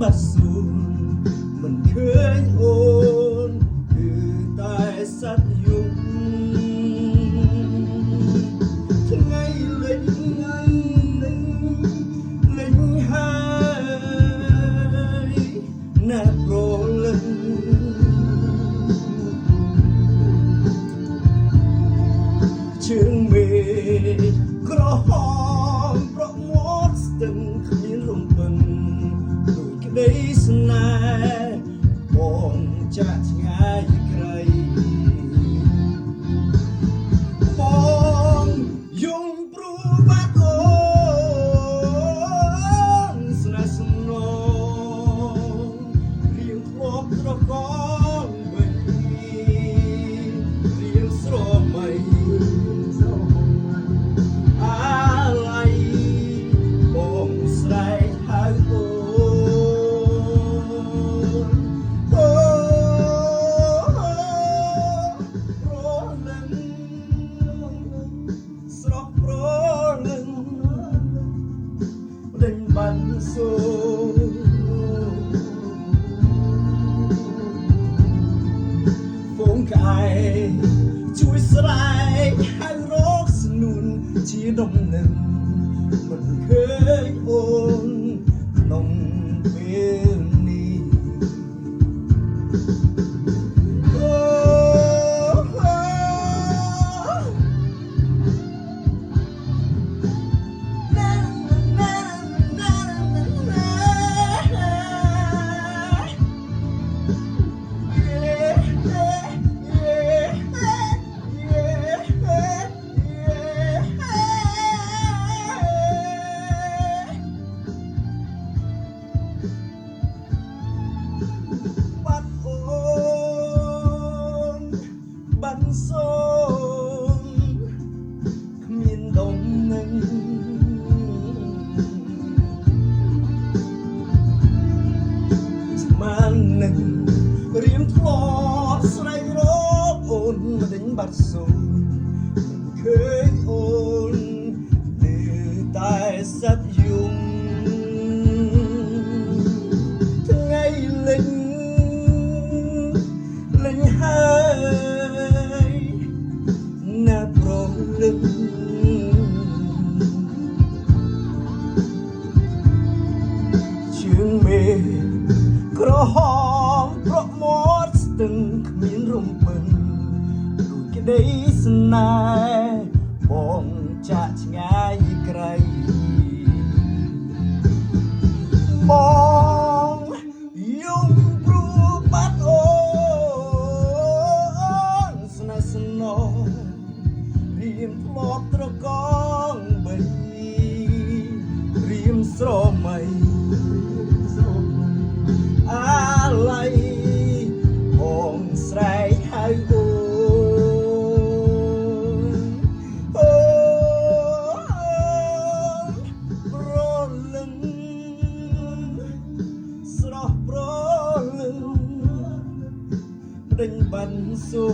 បាត់សួនមិនឃើញអូនគឺតែសត្វយំថ្ងៃលេងហើយណាប្រលឹងជើងមេក្រហមប្រមាត់ស្ទឹងគ្មានរំពឹងដូចក្តីស្នេហ៍បងចាក់ឆ្ងាយក្រៃបងយំព្រោះបាត់អូនស្នេហ៍សំណងរៀងធ្លាប់ត្រកងវិញរៀងស្រមៃបានសូហ្វូងកាយជួយស្រែកហៅរកស្នួនជាដំណឹងមិនឃើញអូនក្នុងពេលនេះបានសូមគ្មានដងនឹងស្មាននឹងរៀមធ្លាប់ស្រែករកអូនមិនដេញបាត់សូមមិនឃើញអូននៅតែសត្វយំថ្ងៃលេងហើយណាប្រលឹងជើងមេក្រហមប្រមាត់ស្ទឹងគ្មានរំពឹងដូចក្តីស្នេហ៍បងចាក់ឆ្ងាយក្រៃបងយំព្រោះបាត់អូរៀមធ្លាប់ត្រកងបីរៀមស្រមៃអាឡ័យបងស្រែកហៅអូនប្រលឹងស្រស់ប្រលឹងដេញបានសូ